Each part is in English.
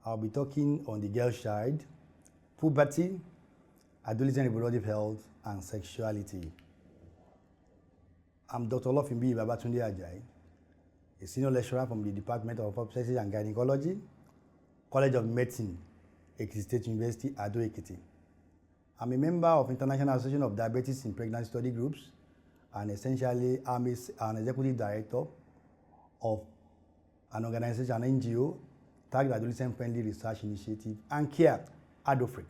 I'll be talking on the girl child, puberty, adolescent reproductive health, and sexuality. I'm Dr. Olofimbi Babatunde Ajayi, a senior lecturer from the Department of Obstetrics and Gynecology, College of Medicine, Ekiti State University, Ado-Ekiti. I'm a member of International Association of Diabetes in Pregnancy Study Groups, and essentially I'm an executive director of an organization, an NGO, Target Adolescent Friendly Research Initiative and Care, Adofric,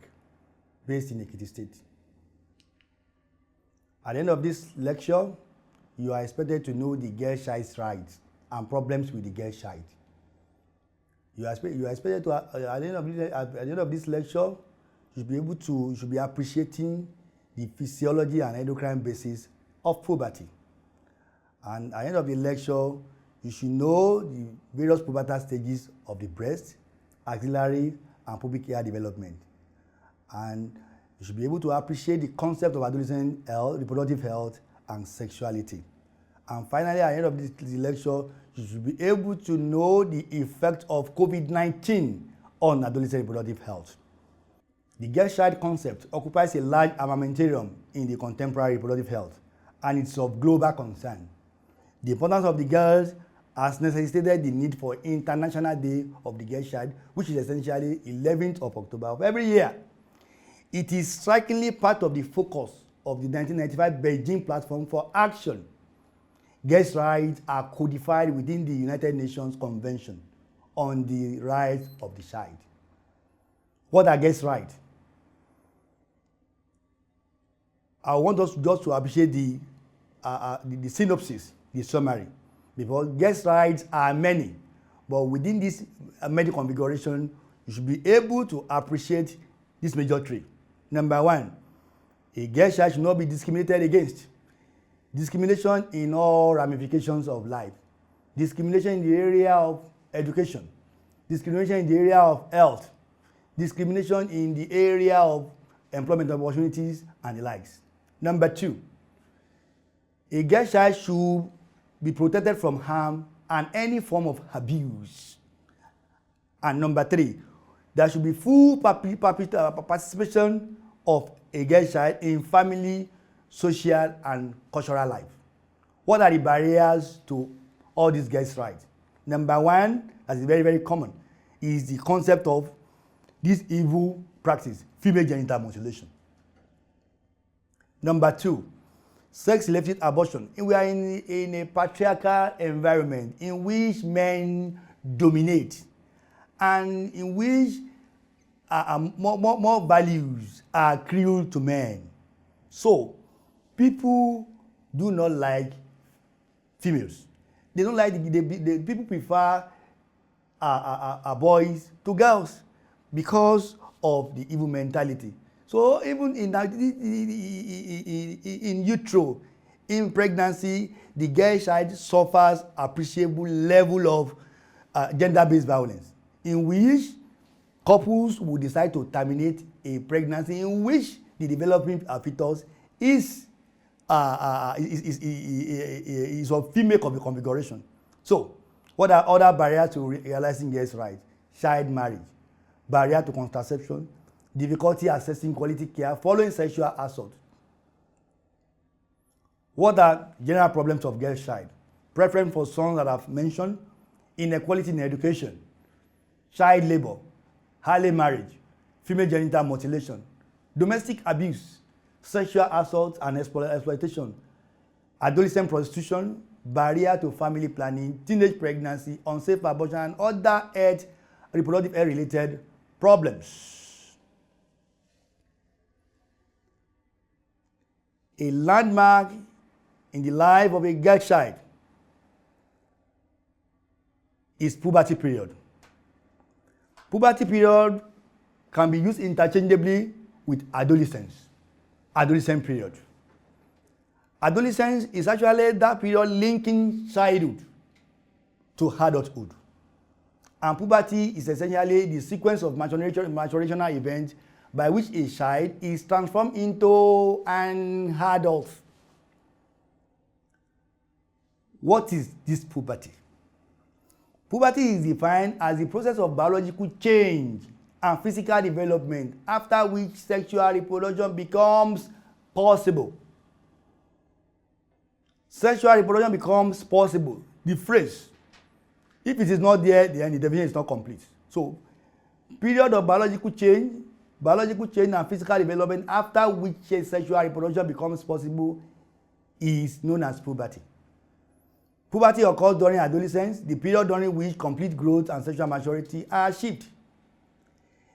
based in Ekiti State. At the end of this lecture, you are expected to know the girl child's rights and problems with the girl child. You are expected to, at the end of this lecture, you should be appreciating the physiology and endocrine basis of puberty. And at the end of the lecture, you should know the various pubertal stages of the breast, axillary, and pubic hair development. And you should be able to appreciate the concept of adolescent health, reproductive health, and sexuality. And finally, at the end of this lecture, you should be able to know the effect of COVID-19 on adolescent reproductive health. The girl child concept occupies a large armamentarium in the contemporary reproductive health, and it's of global concern. The importance of the girls has necessitated the need for International Day of the Girl Child, which is essentially 11th of October of every year. It is strikingly part of the focus of the 1995 Beijing Platform for Action. Girls' rights are codified within the United Nations Convention on the Rights of the Child. What are girls' rights? I want us just to appreciate the synopsis, the summary, because girls' rights are many, but within this many configuration, you should be able to appreciate this major three. Number one, a girl child should not be discriminated against. Discrimination in all ramifications of life. Discrimination in the area of education. Discrimination in the area of health. Discrimination in the area of employment opportunities and the likes. Number two, a girl child should be protected from harm and any form of abuse. And number three, there should be full participation of a girl child in family, social, and cultural life. What are the barriers to all these girls' rights? Number one, as is very, very common, is the concept of this evil practice, female genital mutilation. Number two, sex-selective abortion. We are in a patriarchal environment in which men dominate and in which more values are accrued to men. So, people do not like females. They don't like, the people prefer boys to girls because of the evil mentality. So even in utero, in pregnancy, the girl child suffers appreciable level of gender-based violence, in which couples will decide to terminate a pregnancy in which the developing fetus is of female configuration. So, what are other barriers to realizing girls' rights? Child marriage, barrier to contraception, difficulty accessing quality care following sexual assault. What are general problems of girl child? Preference for sons that I've mentioned, inequality in education, child labor, early marriage, female genital mutilation, domestic abuse, sexual assault and exploitation, adolescent prostitution, barrier to family planning, teenage pregnancy, unsafe abortion, and other reproductive health-related problems. A landmark in the life of a girl child is puberty period. Puberty period can be used interchangeably with adolescence, adolescent period. Adolescence is actually that period linking childhood to adulthood. And puberty is essentially the sequence of maturational events by which a child is transformed into an adult. What is this puberty? Puberty is defined as the process of biological change and physical development after which sexual reproduction becomes possible. Sexual reproduction becomes possible. The phrase, if it is not there, then the definition is not complete. So, period of biological change and physical development after which sexual reproduction becomes possible is known as puberty. Puberty occurs during adolescence, the period during which complete growth and sexual maturity are achieved.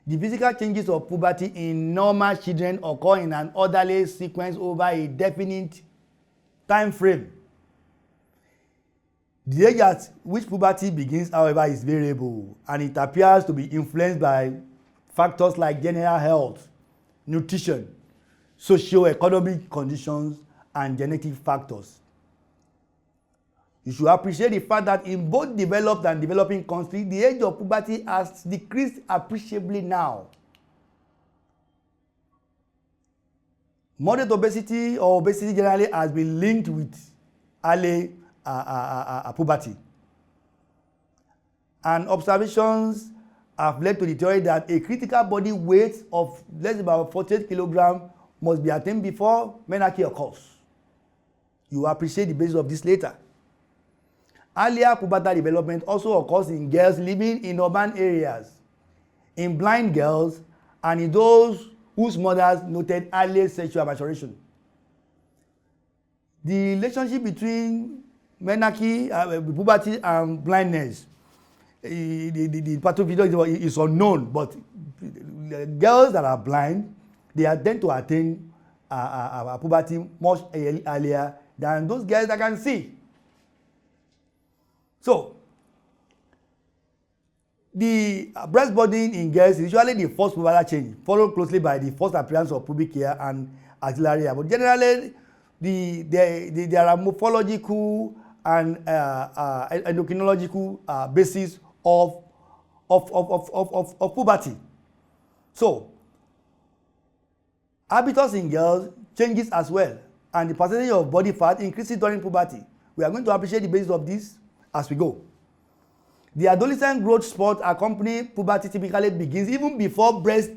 The physical changes of puberty in normal children occur in an orderly sequence over a definite time frame. The age at which puberty begins, however, is variable, and it appears to be influenced by factors like general health, nutrition, socio-economic conditions, and genetic factors. You should appreciate the fact that in both developed and developing countries, the age of puberty has decreased appreciably now. Moderate obesity or obesity generally has been linked with early puberty. And observations have led to the theory that a critical body weight of less than about 48 kilograms must be attained before menarche occurs. You will appreciate the basis of this later. Earlier pubertal development also occurs in girls living in urban areas, in blind girls, and in those whose mothers noted early sexual maturation. The relationship between menarche, puberty, and blindness, the pathophysiology is unknown, but girls that are blind, they tend to attain puberty much earlier than those girls that can see. So, the breast budding in girls is usually the first pubertal change, followed closely by the first appearance of pubic hair and axillary hair. But generally, there are morphological and endocrinological basis of puberty. So, habitus in girls changes as well, and the percentage of body fat increases during puberty. We are going to appreciate the basis of this as we go. The adolescent growth spurt accompanying puberty typically begins even before breast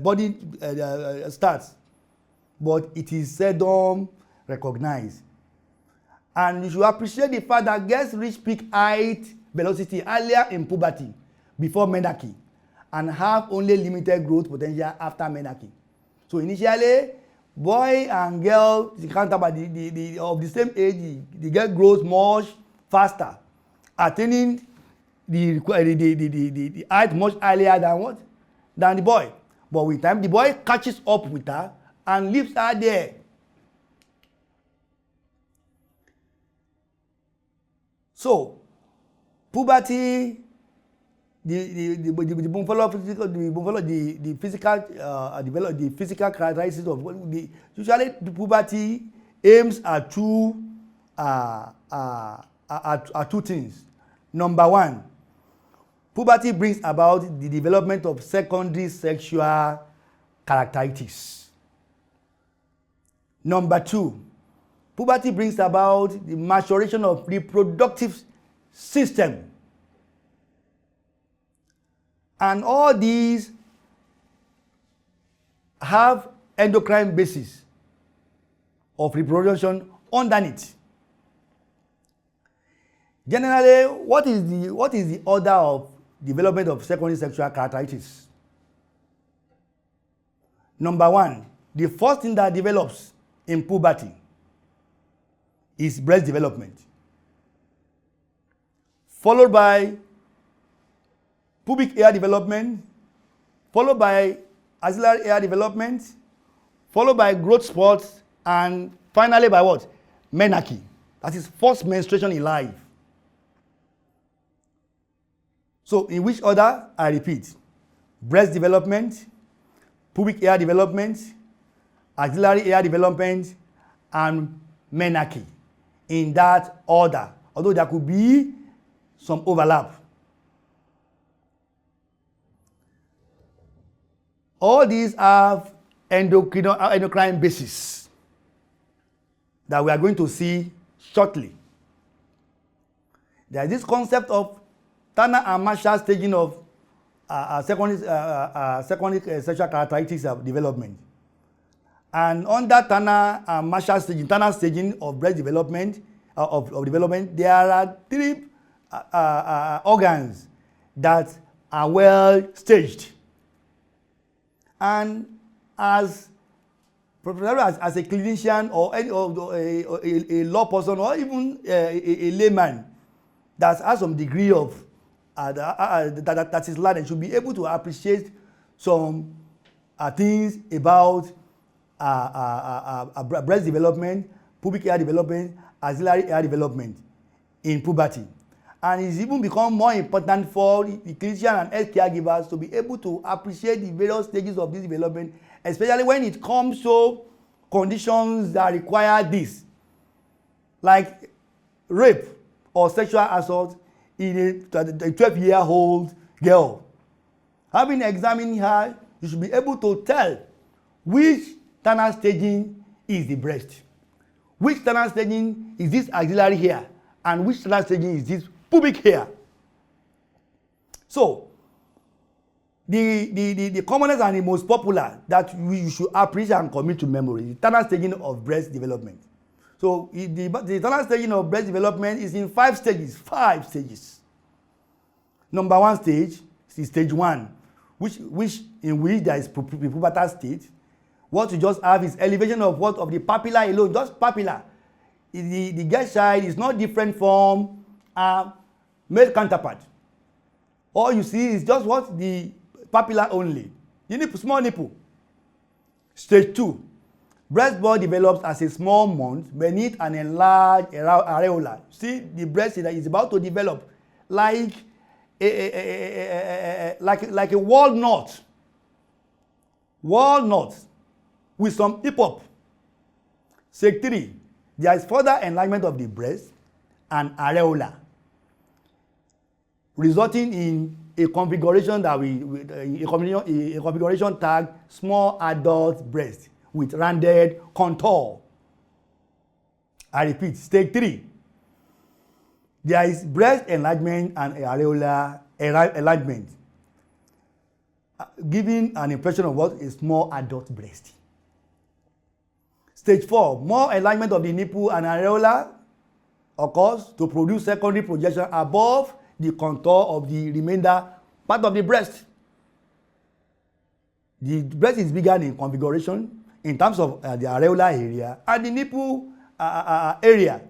body starts, but it is seldom recognized. And you should appreciate the fact that girls reach peak height velocity earlier in puberty before menarche and have only limited growth potential after menarche. So initially, boy and girl counterpart of the same age, the girl grows much faster, attaining the height much earlier than what? Than the boy. But with time, the boy catches up with her and leaves her there. So, puberty, the physical characteristics of usually the puberty aims at two things. Number one, puberty brings about the development of secondary sexual characteristics. Number two, puberty brings about the maturation of reproductive system. And all these have endocrine basis of reproduction underneath. Generally, what is the order of development of secondary sexual characteristics? Number one, the first thing that develops in puberty is breast development, followed by pubic hair development, followed by axillary hair development, followed by growth spurts, and finally by what? Menarche. That is first menstruation in life. So in which order? I repeat. Breast development, pubic hair development, axillary hair development, and menarche. In that order. Although there could be some overlap. All these have endocrine basis that we are going to see shortly. There is this concept of Turner and Marshall staging of secondary sexual characteristics of development. And under Turner and Marshall staging, Turner staging of breast development, of development, there are three organs that are well staged. And as a clinician or a law person or even a layman that has some degree of that is learned should be able to appreciate some things about breast development, pubic hair development, axillary hair development in puberty. And it's even become more important for the clinician and health caregivers to be able to appreciate the various stages of this development, especially when it comes to conditions that require this, like rape or sexual assault in a 12-year-old girl. Having examined her, you should be able to tell which Turner staging is the breast, which Turner staging is this axillary hair, and which Turner staging is this pubic hair. So, the commonest and the most popular that you should appreciate and commit to memory is the Turner staging of breast development. So, the Turner staging of breast development is in 5 stages. 5 stages. Number 1 stage is stage 1, in which there is prepubertal state. What you just have is elevation of what of the papilla alone, just papilla. The girl child is not different from a male counterpart. All you see is just what the papilla only. The nipple, small nipple. Stage 2, breast bud develops as a small mound beneath an enlarged areola. See, the breast is about to develop like a walnut. Walnut with some hip-hop. Stage 3, there is further enlargement of the breast and areola, resulting in a configuration that a configuration tag small adult breast with rounded contour. I repeat, stage 3, there is breast enlargement and areola enlargement, giving an impression of what a small adult breast. Stage 4, more enlargement of the nipple and areola occurs to produce secondary projection above the contour of the remainder part of the breast. The breast is bigger in configuration in terms of the areola area and the nipple area.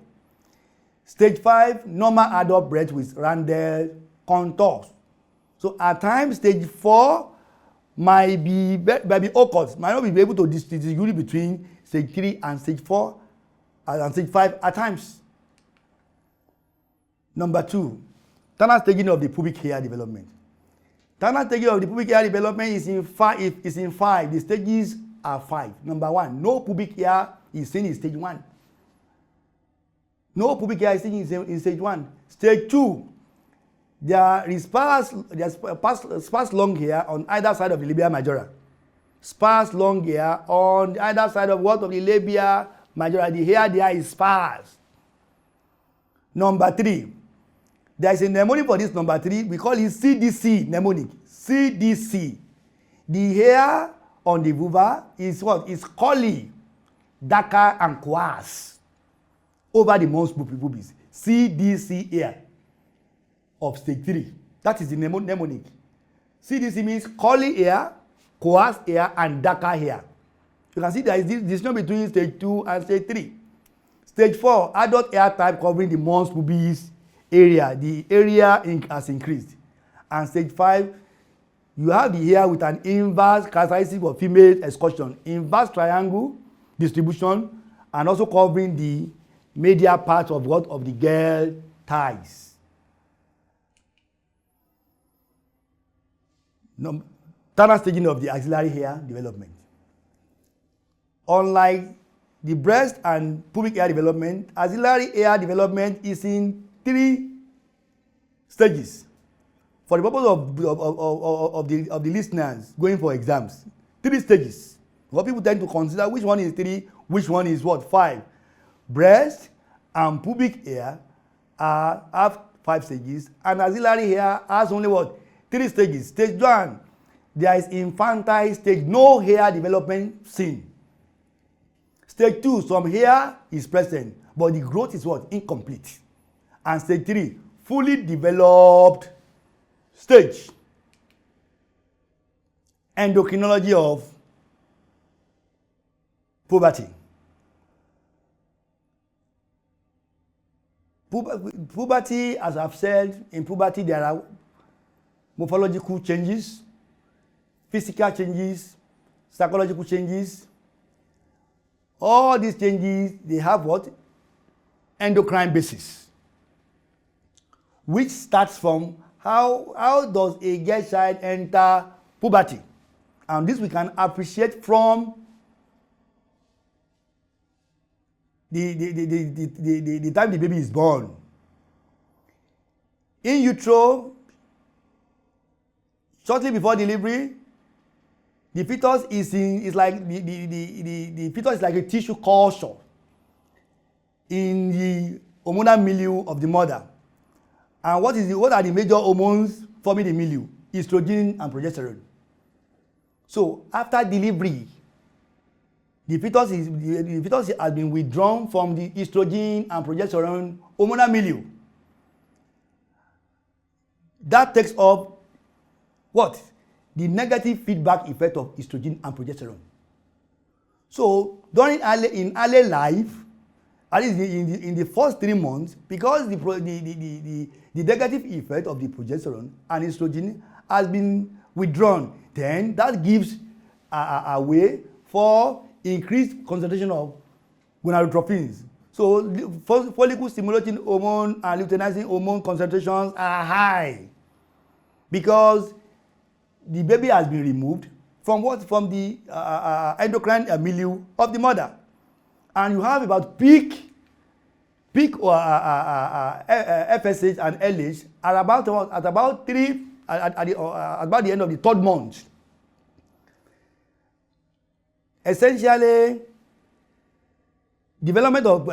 Stage 5, normal adult breast with rounded contours. So at times, stage 4 might be awkward, might not be able to distinguish between stage 3 and stage 4 and stage 5 at times. Number 2, Turner staging of the pubic hair development. Turner staging of the pubic hair development is in 5. The stages are 5. Number 1, no pubic hair is seen in stage 1. No pubic hair is seen in stage 1. Stage 2, there is sparse long hair on either side of the labia majora. Sparse long hair on either side of what of the labia majora. The hair there is sparse. Number 3, there is a mnemonic for this number 3. We call it CDC mnemonic. CDC. The hair on the vulva is what? Is curly, darker, and coarse over the mons pubis. CDC hair of stage 3. That is the mnemonic. CDC means curly hair, coarse hair, and darker hair. You can see there is this distinction between stage 2 and stage 3. Stage 4, adult hair type covering the mons pubis area. The area has increased. And stage 5, you have the hair with an inverse characteristic of female excursion, inverse triangle distribution, and also covering the medial part of what of the girl thighs. Turner staging of the axillary hair development. Unlike the breast and pubic hair development, axillary hair development is in 3 stages. For the purpose of the listeners going for exams, 3 stages. What people tend to consider which one is 3, which one is what 5. Breast and pubic hair have 5 stages, and axillary hair has only what? 3 stages. Stage 1, there is infantile stage, no hair development seen. Stage 2, some hair is present, but the growth is what? Incomplete. And stage 3, fully developed stage. Endocrinology of puberty. Puberty, as I've said, in puberty there are morphological changes, physical changes, psychological changes. All these changes, they have what? Endocrine basis, which starts from how does a girl child enter puberty. And this we can appreciate from the time the baby is born. In utero, shortly before delivery, the fetus is like the fetus is like a tissue culture in the hormonal milieu of the mother. And what are the major hormones forming the milieu? Estrogen and progesterone. So after delivery, the fetus has been withdrawn from the estrogen and progesterone hormonal milieu. That takes up what? The negative feedback effect of estrogen and progesterone. So in early life, at least in the first 3 months, because the negative effect of the progesterone and estrogen has been withdrawn, then that gives a way for increased concentration of gonadotropins. So follicle stimulating hormone and luteinizing hormone concentrations are high because the baby has been removed from the endocrine milieu of the mother, and you have about peak FSH and LH at about the end of the 3rd month. Essentially, development of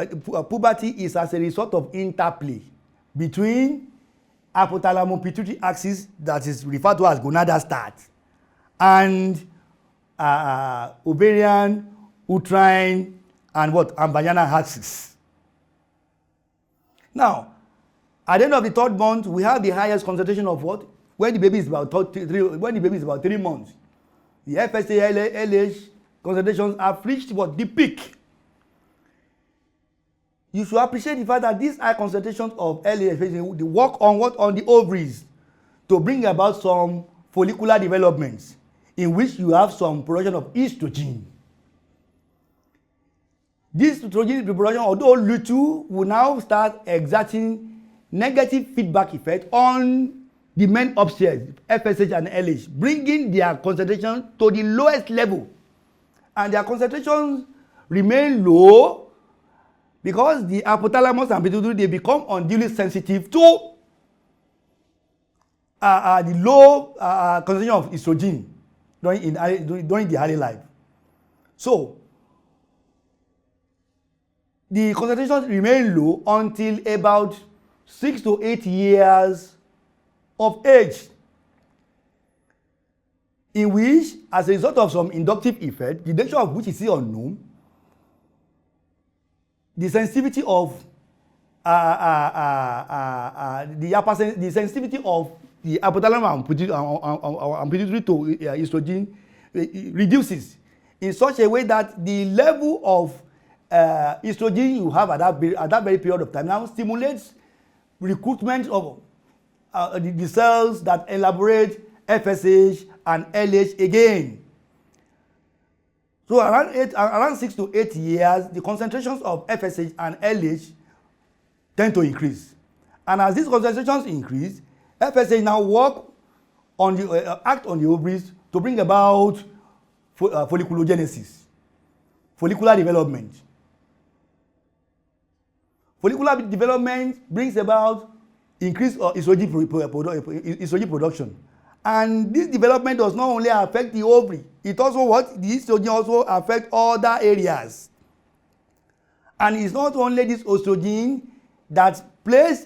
puberty is as a result of interplay between hypothalamus-pituitary axis, that is referred to as gonadal start, and ovarian, uterine, and vaginal axis. Now, at the end of the 3rd month, we have the highest concentration of what? When the baby is about 3 months, the FSH, LH concentrations have reached what? The peak. You should appreciate the fact that these high concentrations of LH, they work on what? On the ovaries to bring about some follicular developments in which you have some production of estrogen. This estrogen reproduction, although little, will now start exerting negative feedback effect on the men upstairs, FSH and LH, bringing their concentration to the lowest level. And their concentrations remain low because the hypothalamus and pituitary, they become unduly sensitive to the low concentration of estrogen during the early life. So the concentrations remain low until about 6 to 8 years of age, in which, as a result of some inductive effect, the nature of which is still unknown, the sensitivity of the sensitivity of the hypothalamus and pituitary to estrogen reduces in such a way that the level of estrogen you have at that very period of time now stimulates recruitment of the cells that elaborate FSH and LH again. So around 6 to 8 years, the concentrations of FSH and LH tend to increase. And as these concentrations increase, FSH now act on the ovaries to bring about folliculogenesis, follicular development. Follicular development brings about increased estrogen production. And this development does not only affect the ovary, it also the estrogen also affects other areas. And it's not only this estrogen that plays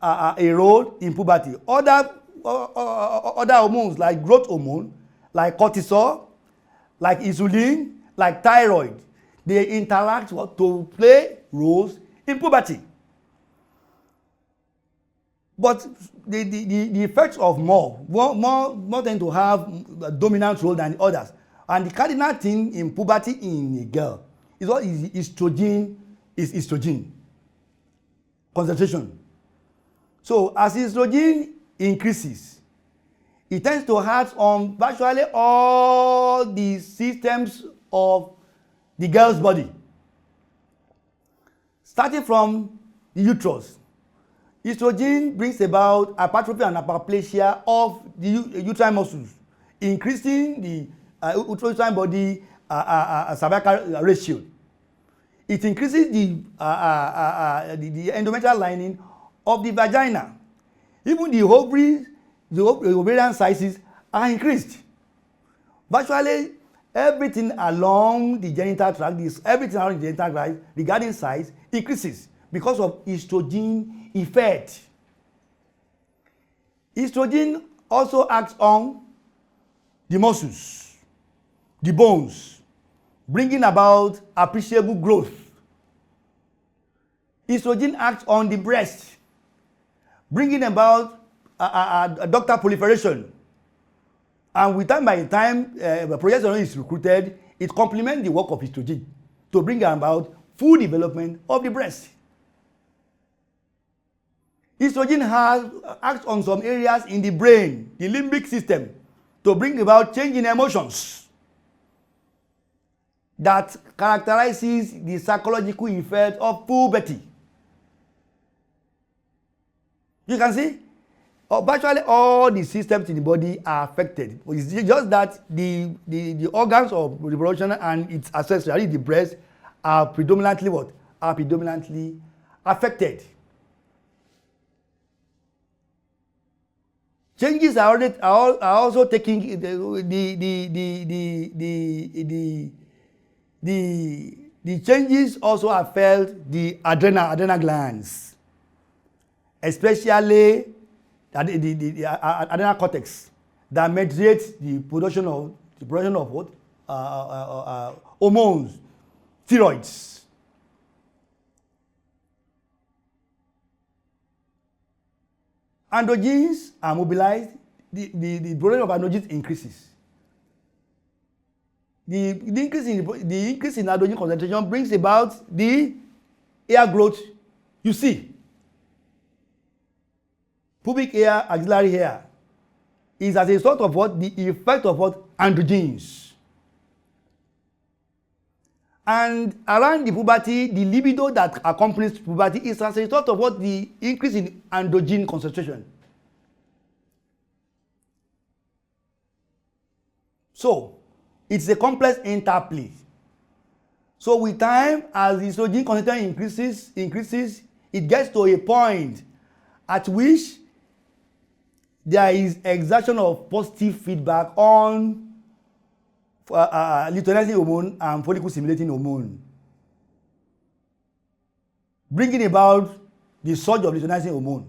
a role in puberty. Other hormones like growth hormone, like cortisol, like insulin, like thyroid, they interact to play roles in puberty. But the effects of more tend to have a dominant role than the others. And the cardinal thing in puberty in a girl is what is estrogen concentration. So as estrogen increases, it tends to act on virtually all the systems of the girl's body. Starting from the uterus, estrogen brings about hypertrophy and hyperplasia of the uterine muscles, increasing the uterine body cervical ratio. It increases the endometrial lining of the vagina. Even the ovaries, the ovarian sizes are increased. Virtually everything along the genital tract, regarding size increases because of estrogen effect. Estrogen also acts on the muscles, the bones, bringing about appreciable growth. Estrogen acts on the breast, bringing about ductal proliferation. And with time by time, progesterone is recruited, it complements the work of estrogen to bring about full development of the breast. Estrogen acts on some areas in the brain, the limbic system, to bring about change in emotions that characterizes the psychological effect of puberty. You can see, virtually all the systems in the body are affected. It's just that the organs of reproduction and its accessory, the breast, are predominantly what? Are predominantly affected. Changes are also taking the changes also affect the adrenal glands, especially the adrenal cortex, that mediates the production of what? Hormones, steroids. Androgens are mobilized, the production of androgens increases. The increase in androgen concentration brings about the hair growth you see. Pubic hair, axillary hair is as a result of what? The effect of what? Androgens. And around the puberty, the libido that accompanies puberty is as a result of what? The increase in androgen concentration. So, it's a complex interplay. So with time, as the estrogen concentration increases, it gets to a point at which there is exertion of positive feedback on luteinizing hormone and follicle stimulating hormone, bringing about the surge of luteinizing hormone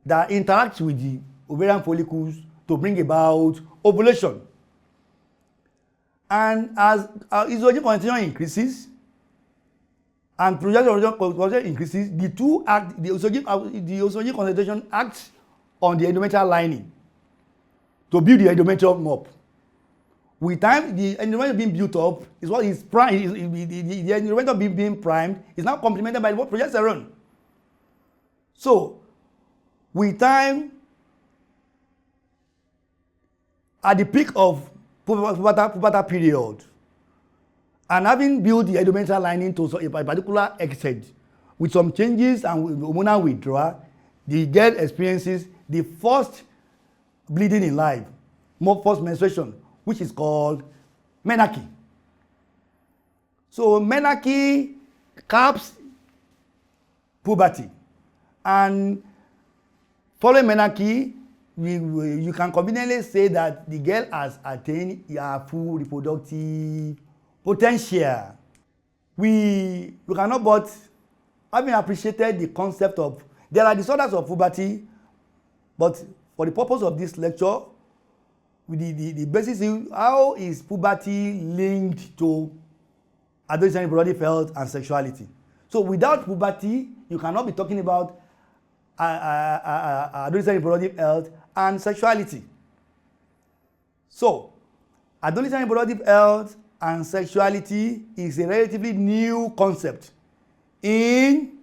that interacts with the ovarian follicles to bring about ovulation. And as estrogen concentration increases and progesterone concentration increases, the estrogen concentration acts on the endometrial lining to build the endometrium up. With time, the endometrium being built up is what is primed. The endometrium being primed is now complemented by what? Progesterone. So, with time, at the peak of pubertal period, and having built the endometrial lining to a particular extent, with some changes and hormonal withdrawal, the girl experiences the first bleeding in life, first menstruation, which is called menarche. So menarche caps puberty, and following menarche, you can conveniently say that the girl has attained her full reproductive potential. We cannot but, having appreciated the concept of There are disorders of puberty, but for the purpose of this lecture, the basis is how is puberty linked to adolescent reproductive health and sexuality. So without puberty, you cannot be talking about adolescent reproductive health and sexuality. So adolescent reproductive health and sexuality is a relatively new concept in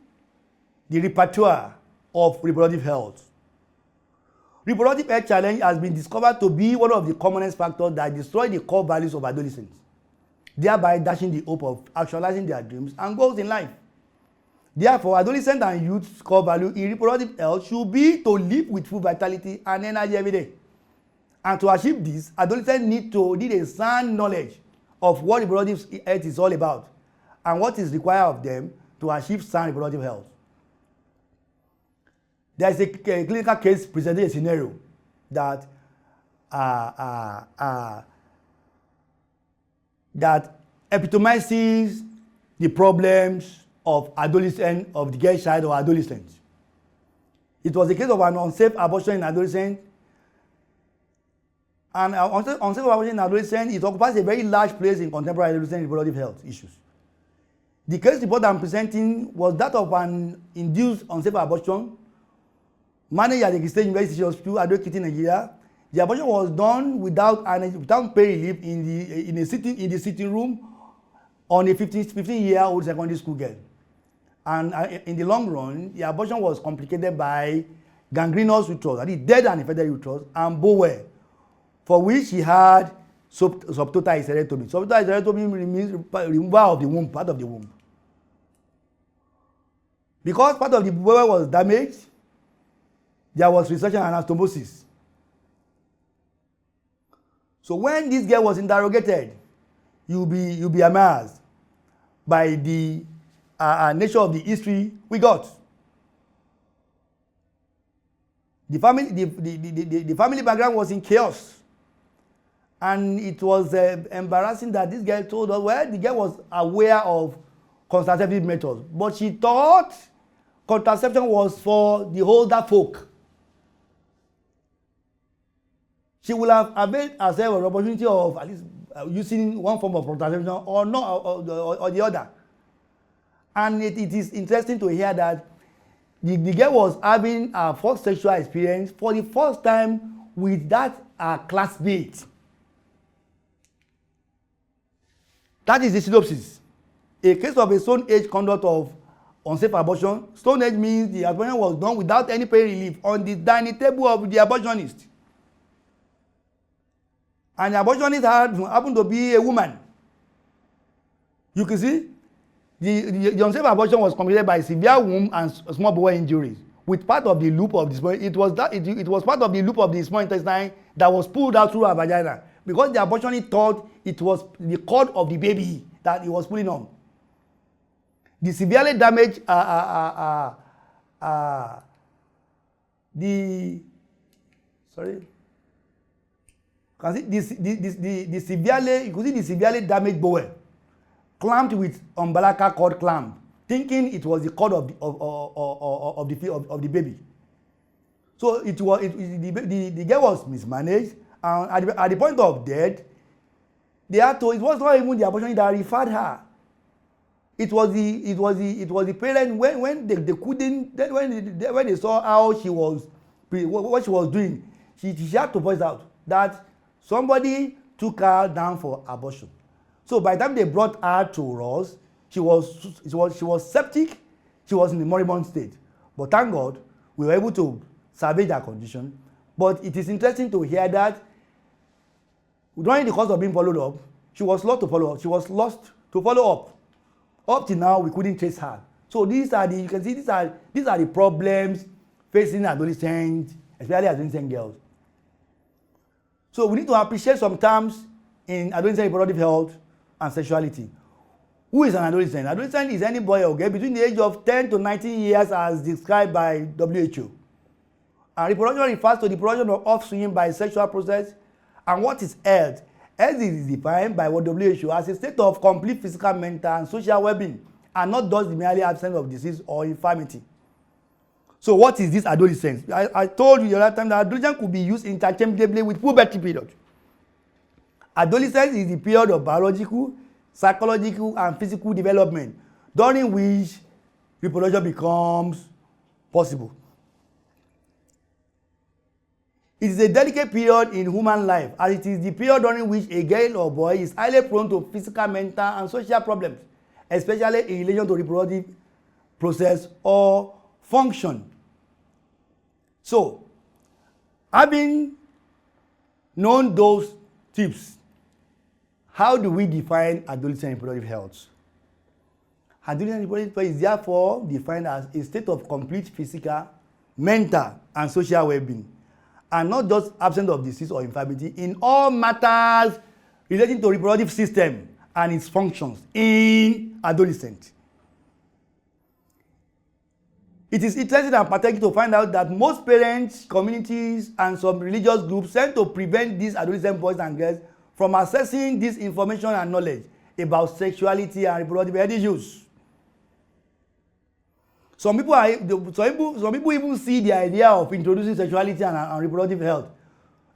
the repertoire of reproductive health. Reproductive health challenge has been discovered to be one of the commonest factors that destroy the core values of adolescents, thereby dashing the hope of actualizing their dreams and goals in life. Therefore, adolescent and youth's core value in reproductive health should be to live with full vitality and energy every day. And to achieve this, adolescents need a sound knowledge of what reproductive health is all about and what is required of them to achieve sound reproductive health. There is a clinical case presenting a scenario that that epitomizes the problems of the girl child or adolescent. It was a case of an unsafe abortion in adolescent. And unsafe abortion in adolescent, it occupies a very large place in contemporary adolescent reproductive health issues. The case report I'm presenting was that of an induced unsafe abortion managed at the Christian University Hospital, Adolescent, Nigeria. The abortion was done without pay relief in the sitting room on a 15-year-old secondary school girl. And in the long run, the abortion was complicated by gangrenous uterus, that is dead and infected uterus, and bowel, for which he had subtotal hysterectomy. Subtotal hysterectomy means removal of the womb, part of the womb. Because part of the bowel was damaged, there was resection and anastomosis. So when this girl was interrogated, you'll be amazed by the nature of the history we got. The family background was in chaos, and it was embarrassing that this girl told us, well, the girl was aware of contraceptive methods, but she thought contraception was for the older folk. She will have availed herself of the opportunity of at least using one form of contraception or not, or the other. And it is interesting to hear that the girl was having her first sexual experience for the first time with that classmate. That is the synopsis. A case of a stone age conduct of unsafe abortion. Stone age means the abortion was done without any pain relief on the dining table of the abortionist. And the abortionist happened to be a woman. You can see the unsafe abortion was committed by severe womb and small bowel injuries with part of the loop of the small. It was part of the loop of the small intestine that was pulled out through her vagina, because the abortionist thought it was the cord of the baby that he was pulling on. The severely damaged the severely damaged bowel, clamped with umbilical cord clamp, thinking it was the cord of the baby. So the girl was mismanaged, and at the point of death, it was not even the abortionist that referred her. It was the parent when they saw how what she was doing. She had to point out that somebody took her down for abortion. So by the time they brought her to us, she was septic, she was in a moribund state. But thank God, we were able to salvage her condition. But it is interesting to hear that during the course of being followed up, she was lost to follow up. She was lost to follow up. Up till now, we couldn't trace her. So these are the problems facing adolescents, especially adolescent girls. So we need to appreciate some terms in adolescent reproductive health and sexuality. Who is an adolescent? Adolescent is any boy or girl between the age of 10 to 19 years as described by WHO. And reproduction refers to the production of offspring by sexual process. And what is health? Health is defined by what WHO as a state of complete physical, mental, and social well-being, and not just the merely absence of disease or infirmity. So what is this adolescence? I told you the other time that adolescence could be used interchangeably with puberty period. Adolescence is the period of biological, psychological, and physical development during which reproduction becomes possible. It is a delicate period in human life, as it is the period during which a girl or boy is highly prone to physical, mental, and social problems, especially in relation to reproductive process or function. So, having known those tips, how do we define adolescent reproductive health? Adolescent reproductive health is therefore defined as a state of complete physical, mental, and social well-being, and not just absence of disease or infirmity in all matters relating to reproductive system and its functions in adolescent. It is interesting and pathetic to find out that most parents, communities, and some religious groups tend to prevent these adolescent boys and girls from accessing this information and knowledge about sexuality and reproductive health issues. Some people even see the idea of introducing sexuality and reproductive health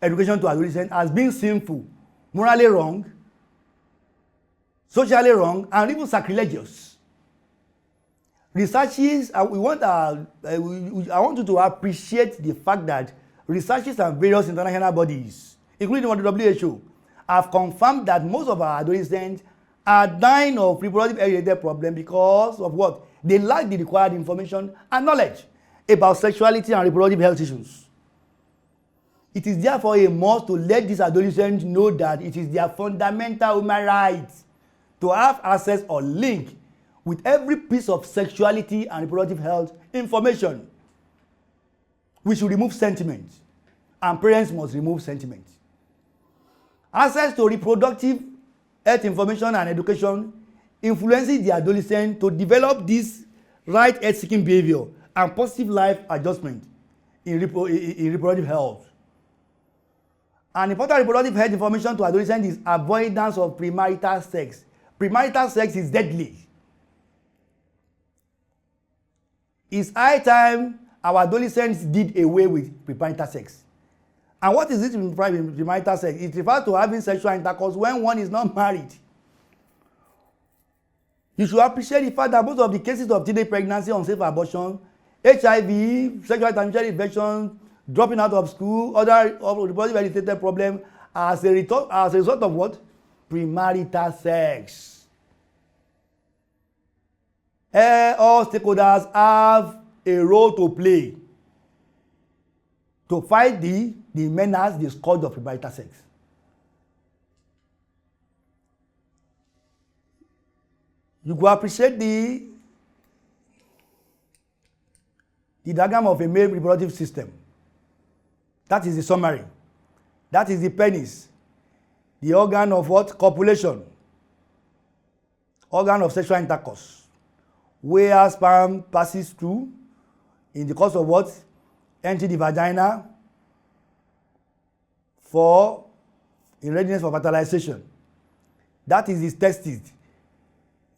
education to adolescents as being sinful, morally wrong, socially wrong, and even sacrilegious. Researches, I want you to appreciate the fact that researches and various international bodies, including the WHO, have confirmed that most of our adolescents are dying of reproductive health-related problems because of what? They lack the required information and knowledge about sexuality and reproductive health issues. It is therefore a must to let these adolescents know that it is their fundamental human right to have access or link with every piece of sexuality and reproductive health information. We should remove sentiment, and parents must remove sentiment. Access to reproductive health information and education influences the adolescent to develop this right health-seeking behavior and positive life adjustment in reproductive health. An important reproductive health information to adolescents is avoidance of premarital sex. Premarital sex is deadly. It's high time our adolescents did away with premarital sex. And what is it in premarital sex? It refers to having sexual intercourse when one is not married. You should appreciate the fact that most of the cases of teenage pregnancy, unsafe abortion, HIV, sexual transmitted infection, dropping out of school, other reproductive-related problems as a result of what? Premarital sex. All stakeholders have a role to play to fight the menace, the scourge of premarital sex. You go appreciate the diagram of a male reproductive system. That is the summary. That is the penis. The organ of what? Copulation. Organ of sexual intercourse. Where sperm passes through in the course of what? Entering the vagina in readiness for fertilization. That is the testis,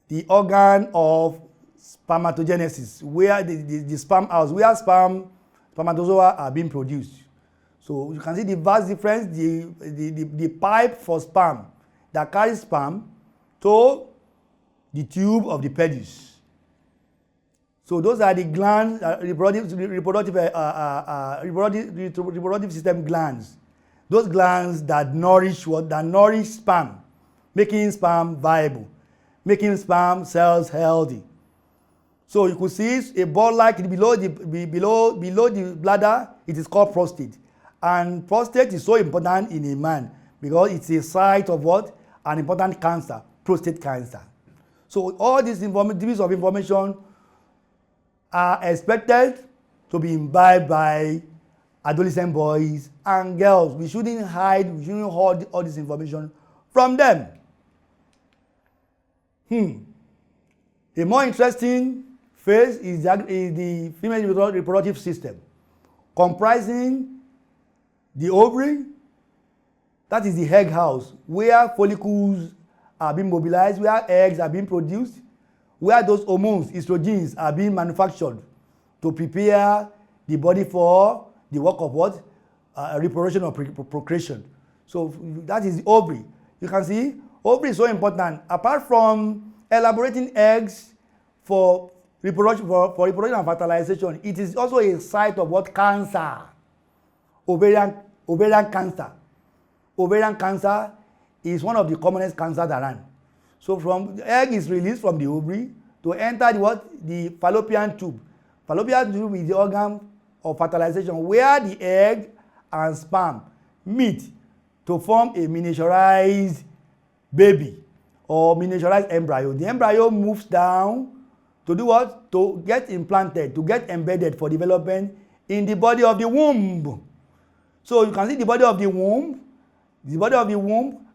the organ of spermatogenesis, where the sperm house, where spermatozoa are being produced. So you can see the vast difference, the pipe for sperm that carries sperm to the tube of the pelvis. So those are the glands, reproductive system glands. Those glands that nourish what? That nourish sperm, making sperm viable, making sperm cells healthy. So you could see a ball-like below the bladder. It is called prostate, and prostate is so important in a man because it's a site of what? An important cancer, prostate cancer. So all these pieces of information are expected to be imbibed by adolescent boys and girls. We shouldn't hold all this information from them. A more interesting phase is the female reproductive system, comprising the ovary, that is the egg house, where follicles are being mobilized, where eggs are being produced, where those hormones, estrogens, are being manufactured to prepare the body for the work of what? Reproduction or procreation. So that is the ovary. You can see ovary is so important. Apart from elaborating eggs for reproduction, for reproduction and fertilization, it is also a site of what? Cancer. Ovarian cancer. Ovarian cancer is one of the commonest cancers around. So from the egg is released from the ovary to enter the what? The fallopian tube. Fallopian tube is the organ of fertilization where the egg and sperm meet to form a miniaturized baby or miniaturized embryo. The embryo moves down to do what? To get implanted, to get embedded for development in the body of the womb. So you can see the body of the womb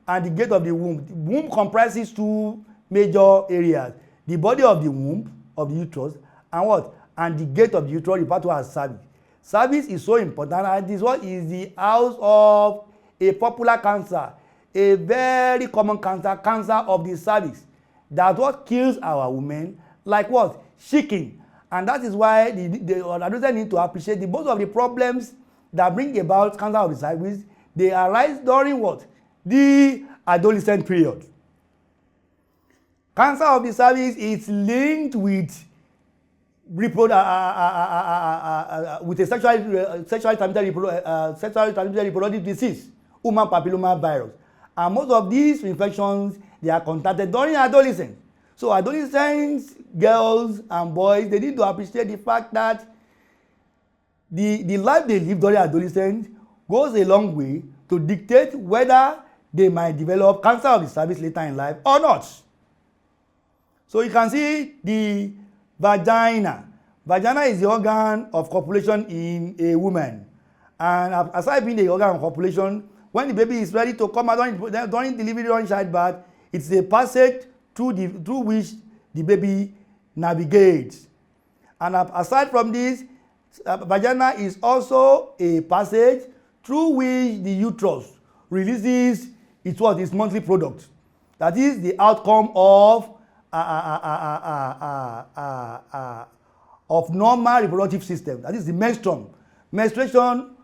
and the gate of the womb. The womb comprises two major areas. The body of the womb, of the uterus, and what? And the gate of the uterus referred to as cervix. Cervix is so important, and this one is the house of a popular cancer, a very common cancer, cancer of the cervix. That's what kills our women, like what? Shaking. And that is why the adolescents need to appreciate most of the problems that bring about cancer of the cervix, they arise during what? The adolescent period. Cancer of the cervix is linked with a sexually transmitted reproductive disease, human papilloma virus. And most of these infections, they are contracted during adolescence. So adolescents, girls and boys, they need to appreciate the fact that the life they live during adolescence goes a long way to dictate whether they might develop cancer of the cervix later in life or not. So you can see the vagina. Vagina is the organ of copulation in a woman. And aside being the organ of copulation, when the baby is ready to come out during delivery, during childbirth, it's a passage through which the baby navigates. And aside from this, vagina is also a passage through which the uterus releases its monthly product. That is the outcome of normal reproductive system. That is the menstruum. Menstruation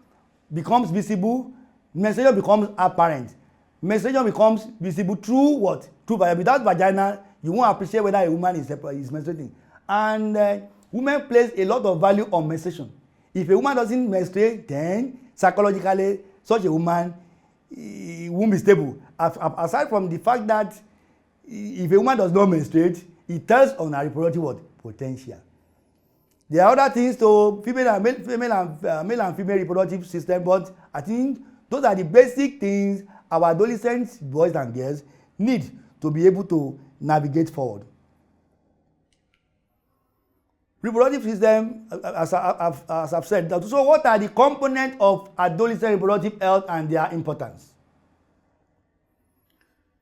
becomes visible. Menstruation becomes apparent. Menstruation becomes visible through what? Through vagina. Without vagina, you won't appreciate whether a woman is menstruating. And women place a lot of value on menstruation. If a woman doesn't menstruate, then psychologically, such a woman won't be stable. Aside from the fact that if a woman does not menstruate, it tells on her reproductive potential. There are other things to male and female reproductive system, but I think those are the basic things our adolescents, boys and girls, need to be able to navigate forward. Reproductive system, as I've said, so what are the components of adolescent reproductive health and their importance?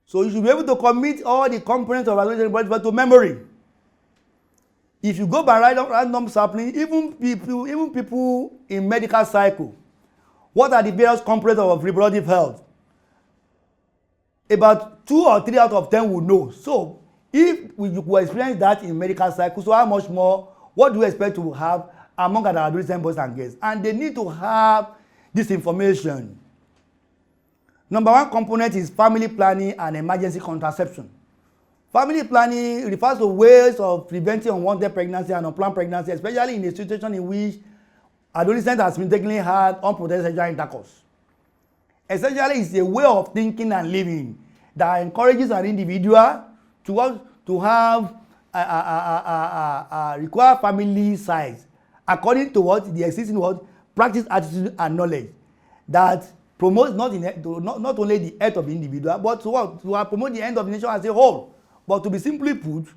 So you should be able to commit all the components of adolescent reproductive health to memory. If you go by random sampling, even people in medical cycle, what are the various components of reproductive health? About 2 or 3 out of 10 will know. So if you will experience that in medical cycle, so how much more, what do you expect to have among our adolescent boys and girls? And they need to have this information. Number one component is family planning and emergency contraception. Family planning refers to ways of preventing unwanted pregnancy and unplanned pregnancy, especially in a situation in which adolescent has mistakenly had unprotected sexual intercourse. Essentially, it's a way of thinking and living that encourages an individual to have a required family size according to what the existing practice, attitude, and knowledge that promotes not only the health of the individual, but to promote the health of the nation as a whole. But to be simply put,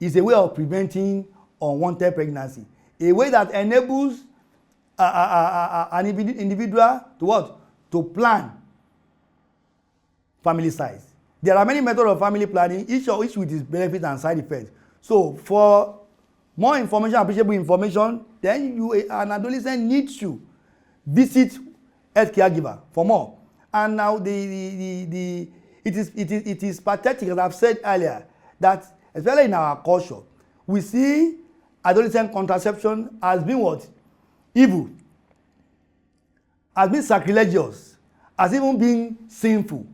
is a way of preventing unwanted pregnancy, a way that enables an individual to plan family size. There are many methods of family planning, each with its benefits and side effects. So for more information, appreciable information, then an adolescent needs to visit health caregiver for more. And now it is pathetic, as I've said earlier, that especially in our culture, we see adolescent contraception as being evil, has been sacrilegious, has even been sinful.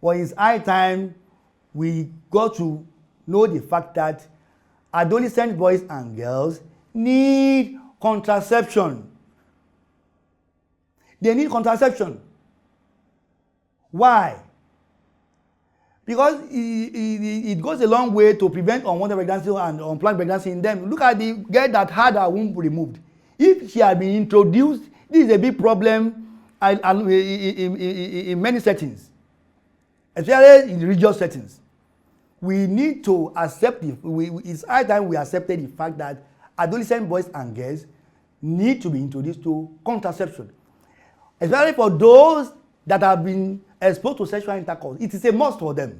But it's high time we got to know the fact that adolescent boys and girls need contraception. They need contraception. Why? Because it goes a long way to prevent unwanted pregnancy and unplanned pregnancy in them. Look at the girl that had her womb removed. If she had been introduced, this is a big problem in many settings, especially in religious settings. We need to accept it's high time we accepted the fact that adolescent boys and girls need to be introduced to contraception, especially for those that have been exposed to sexual intercourse. It is a must for them.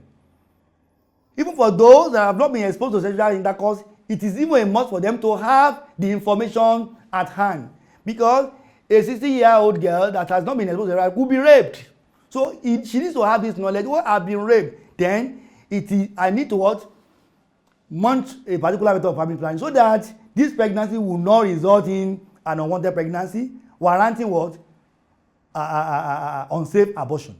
Even for those that have not been exposed to sexual intercourse, it is even a must for them to have the information at hand, because a 60-year-old girl that has not been exposed to sexual could be raped. So she needs to have this knowledge. What I've been raped, then I need to mount a particular method of family planning so that this pregnancy will not result in an unwanted pregnancy, warranting unsafe abortion.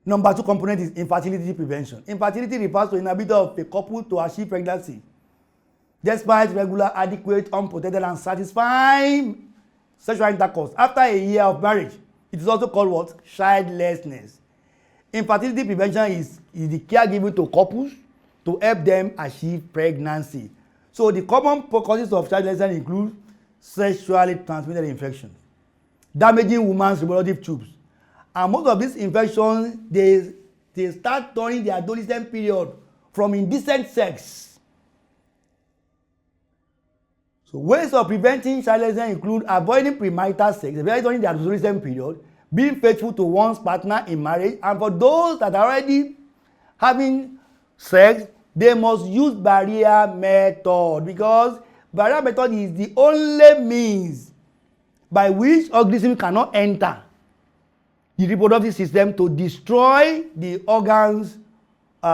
Number 2 component is infertility prevention. Infertility refers to inability of a couple to achieve pregnancy despite regular, adequate, unprotected, and satisfying sexual intercourse after a year of marriage. It is also called childlessness. Infertility prevention is the care given to couples to help them achieve pregnancy. So the common causes of childlessness include sexually transmitted infections, damaging women's reproductive tubes, and most of these infections they start during the adolescent period from indecent sex. So ways of preventing childlessness include avoiding premarital sex, especially during the adolescent period, being faithful to one's partner in marriage, and for those that are already having sex, they must use barrier method, because barrier method is the only means by which organism cannot enter the reproductive system to destroy the organs to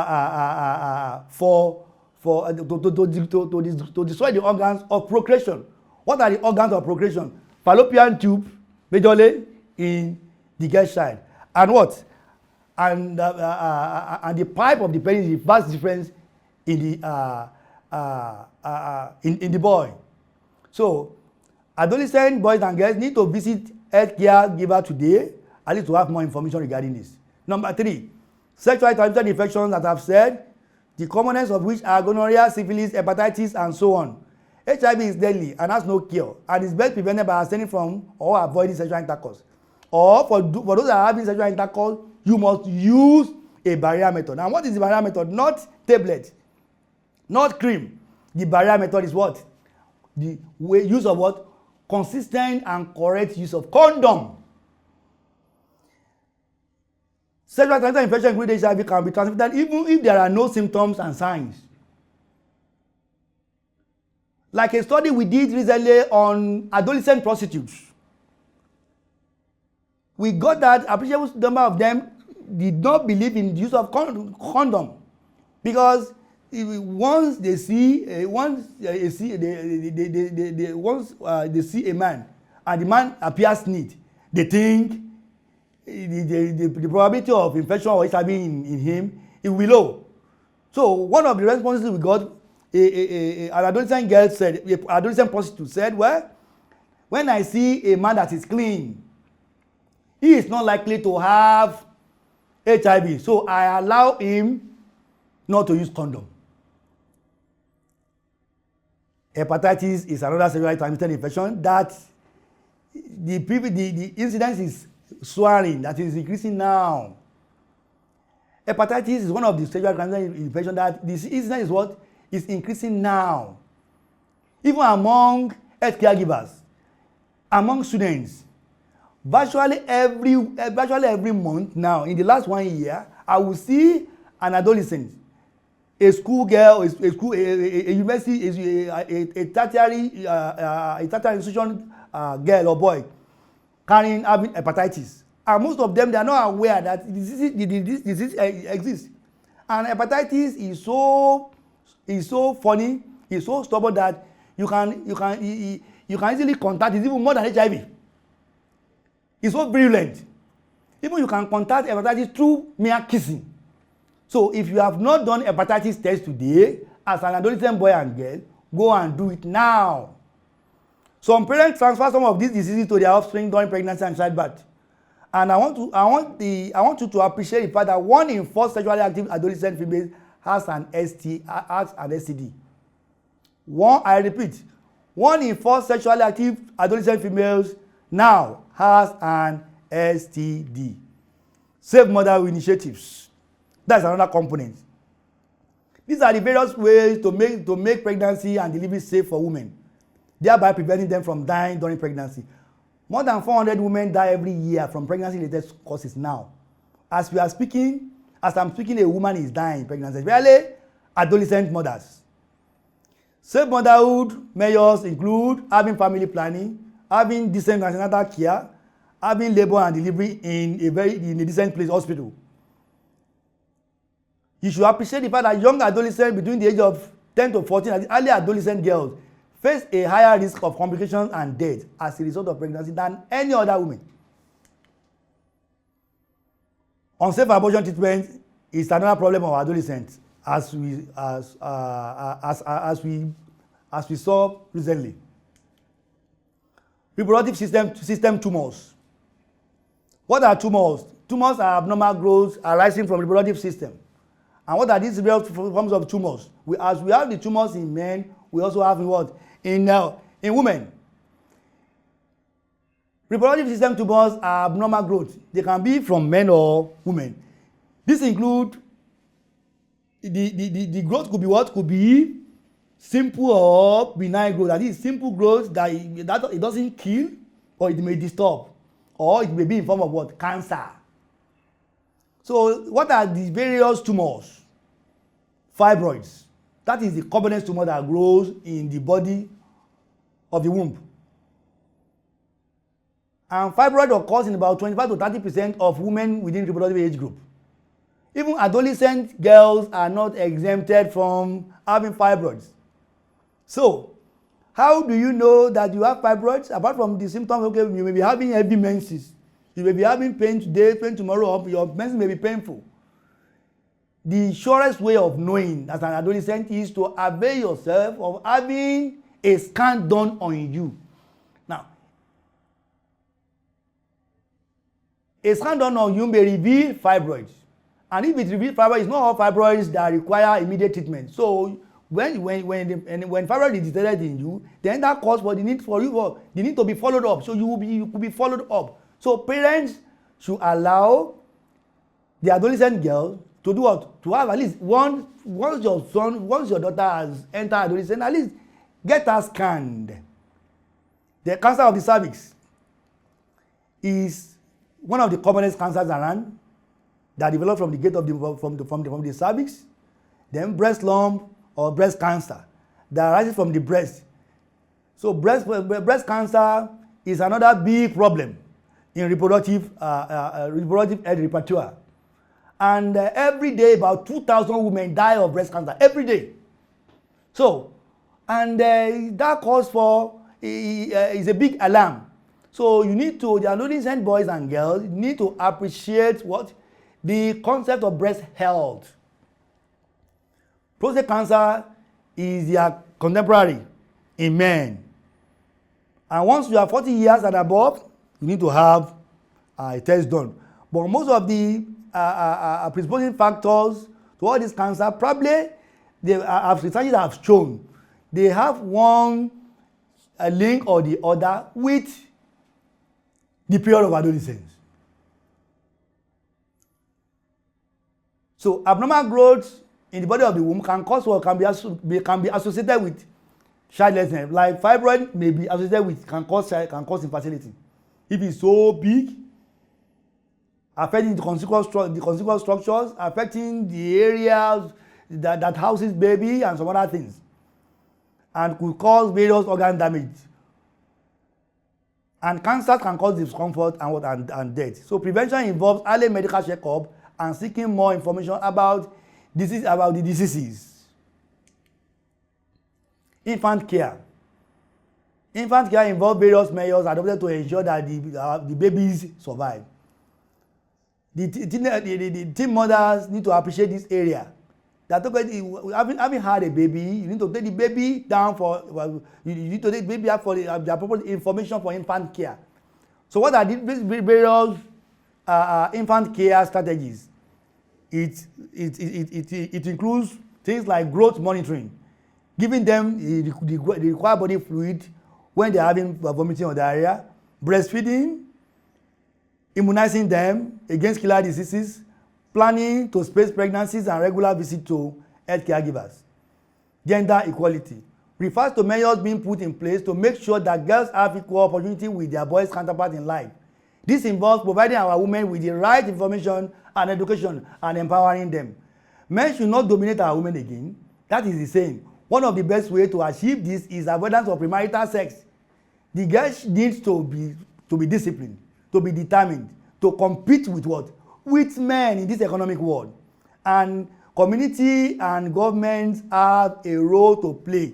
destroy the organs of procreation. What are the organs of procreation? Fallopian tube, majorly in the girl child, and what? And the pipe of the penis is the vast difference in the boy. So adolescent boys and girls need to visit healthcare giver today, at least to have more information regarding this. Number 3, sexually transmitted infections, as I've said, the commonest of which are gonorrhea, syphilis, hepatitis, and so on. HIV is deadly and has no cure, and is best prevented by abstaining from or avoiding sexual intercourse. Or for those that are having sexual intercourse, you must use a barrier method. And what is the barrier method? Not tablet, not cream. The barrier method is what? The use of what? Consistent and correct use of condom. Sexual transmitted infection, including HIV, can be transmitted even if there are no symptoms and signs. Like a study we did recently on adolescent prostitutes. We got that appreciable number of them did not believe in the use of condom, because once they see they see a man and the man appears neat, they think the probability of infection or HIV in him is low. So one of the responses we got, an adolescent girl said, an adolescent prostitute said, well, when I see a man that is clean, he is not likely to have HIV, so I allow him not to use condom. Hepatitis is another sexually transmitted infection that the incidence is soaring, that is increasing now. Hepatitis is one of the sexually transmitted infections that this incidence is what is increasing now. Even among healthcare givers, among students, virtually every month now, in the last 1 year, I will see an adolescent, a school girl, a university, a tertiary institution girl or boy having hepatitis. And most of them, they are not aware that this disease exists. And hepatitis is so funny, it's so stubborn that you can easily contact it even more than HIV. It's so virulent. Even you can contact hepatitis through mere kissing. So if you have not done hepatitis test today, as an adolescent boy and girl, go and do it now. Some parents transfer some of these diseases to their offspring during pregnancy and childbirth. And I want you to appreciate the fact that 1 in 4 sexually active adolescent females has an STD. I repeat, 1 in 4 sexually active adolescent females now has an STD. Safe mother initiatives. That's another component. These are the various ways to make pregnancy and delivery safe for women, thereby preventing them from dying during pregnancy. More than 400 women die every year from pregnancy-related causes now. As I'm speaking, a woman is dying in pregnancy, especially adolescent mothers. Safe motherhood measures include having family planning, having decent antenatal care, having labor and delivery in a decent place, hospital. You should appreciate the fact that young adolescents between the age of 10 to 14 and early adolescent girls face a higher risk of complications and death as a result of pregnancy than any other woman. Unsafe abortion treatment is another problem of adolescents, as we saw recently. Reproductive system tumors. What are tumors? Tumors are abnormal growths arising from the reproductive system. And what are these various forms of tumors? As we have the tumors in men, we also have in what? In women. Reproductive system tumors are abnormal growth. They can be from men or women. This include the growth could be what? Could be simple or benign growth. That is simple growth that it doesn't kill, or it may disturb, or it may be in form of what? Cancer. So what are the various tumors? Fibroids. That is the commonest tumor that grows in the body of the womb. And fibroid occurs in about 25 to 30% of women within the reproductive age group. Even adolescent girls are not exempted from having fibroids. So, how do you know that you have fibroids? Apart from the symptoms, okay, you may be having heavy menses. You may be having pain today, pain tomorrow, or your menses may be painful. The surest way of knowing as an adolescent is to avail yourself of having a scan done on you. Now, a scan done on you may reveal fibroids. And if it reveals fibroids, it's not all fibroids that require immediate treatment. So, when fibroid is detected in you, then that calls for the need to be followed up. So you could be followed up. So parents should allow the adolescent girl to do what? To have at least once your daughter has entered adolescence, at least get her scanned. The cancer of the cervix is one of the commonest cancers around that develop from the gate of the cervix. Then breast lump or breast cancer that arises from the breast. So breast cancer is another big problem in reproductive health repertoire. And every day about 2,000 women die of breast cancer every day. So, and that cause for is a big alarm. So the adolescent boys and girls need to appreciate what the concept of breast health. Prostate cancer is their contemporary in men. And once you are 40 years and above, you need to have a test done. But most of the predisposing factors to all this cancer, probably researchers have shown they have a link or the other with the period of adolescence. So abnormal growth in the body of the womb can cause or can be associated with childlessness. Like fibroid may be associated with can cause infertility. If it's so big, affecting the consequent structures, affecting the areas that houses baby and some other things, and could cause various organ damage. And cancer can cause discomfort and death. So prevention involves early medical checkup and seeking more information about the diseases. Infant care. Infant care involves various measures adopted to ensure that the babies survive. The teen mothers need to appreciate this area. That having had a baby, you need to take the baby down for, you need to take the baby out for the appropriate information for infant care. So what are the various infant care strategies? It includes things like growth monitoring, giving them the required body fluid when they are having vomiting or diarrhea, breastfeeding, immunizing them against killer diseases, planning to space pregnancies and regular visit to health caregivers. Gender equality refers to measures being put in place to make sure that girls have equal opportunity with their boys' counterparts in life. This involves providing our women with the right information and education and empowering them. Men should not dominate our women again. That is the saying. One of the best ways to achieve this is avoidance of premarital sex. The girls need to be disciplined, to be determined, to compete with what? With men in this economic world. And community and governments have a role to play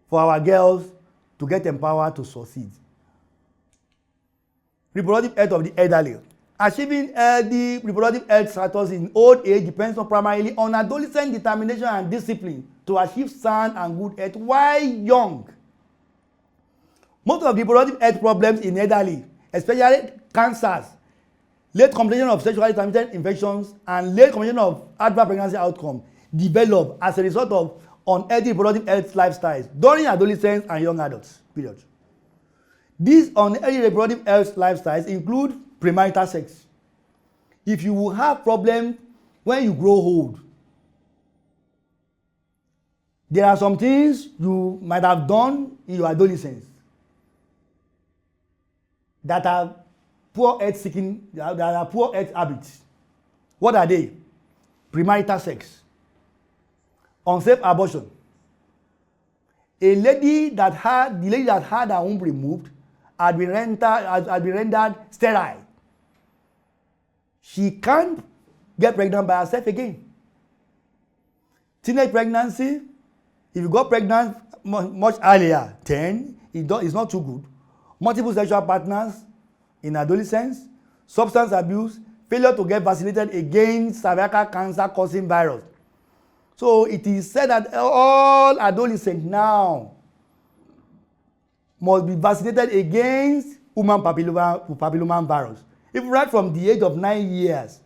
for our girls to get empowered to succeed. Reproductive health of the elderly. Achieving healthy reproductive health status in old age depends primarily on adolescent determination and discipline to achieve sound and good health while young. Most of the reproductive health problems in elderly, especially cancers, late complication of sexually transmitted infections, and late complication of adverse pregnancy outcome, develop as a result of unhealthy reproductive health lifestyles during adolescence and young adults. Period. These unhealthy reproductive health lifestyles include premarital sex. If you will have problems when you grow old, there are some things you might have done in your adolescence that are poor health seeking, that are poor health habits. What are they? Premarital sex, unsafe abortion. The lady that had her womb removed had been rendered sterile. She can't get pregnant by herself again. Teenage pregnancy, if you got pregnant much earlier, 10, it's not too good. Multiple sexual partners in adolescence, substance abuse, failure to get vaccinated against cervical cancer causing virus. So it is said that all adolescents now must be vaccinated against human papilloma virus. If right from the age of 9 years,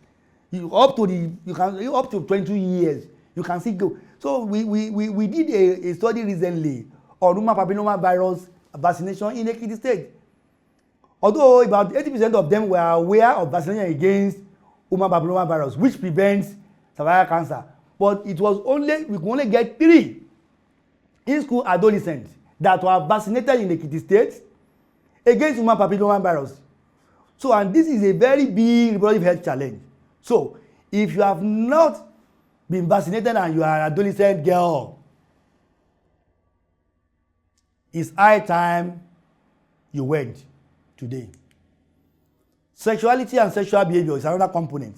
up to 22 years, you can see go. So we did a study recently on human papilloma virus vaccination in Ekiti State. Although about 80% of them were aware of vaccination against human papilloma virus, which prevents cervical cancer, but we could only get 3 in-school adolescents that were vaccinated in Ekiti State against human papilloma virus. So, and this is a very big reproductive health challenge. So, if you have not been vaccinated and you are an adolescent girl, it's high time you went today. Sexuality and sexual behavior is another component.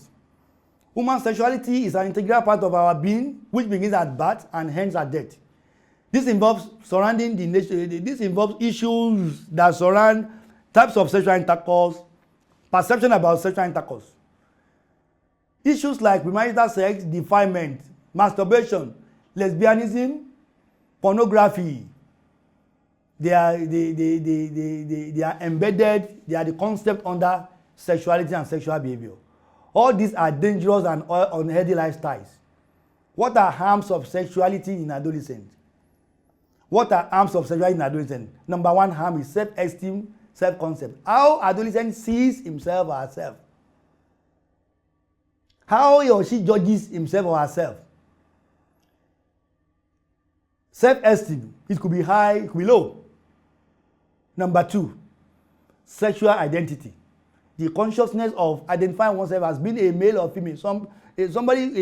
Human sexuality is an integral part of our being, which begins at birth and ends at death. This involves issues that surround types of sexual intercourse, perception about sexual intercourse. Issues like premarital sex, defilement, masturbation, lesbianism, pornography, they are embedded, they are the concept under sexuality and sexual behavior. All these are dangerous and unhealthy lifestyles. What are harms of sexuality in adolescents? What are harms of sexuality in adolescents? Number 1 harm is self-esteem, self-concept. How adolescent sees himself or herself. How he or she judges himself or herself. Self-esteem, it could be high, it could be low. Number 2, sexual identity. The consciousness of identifying oneself as being a male or female. A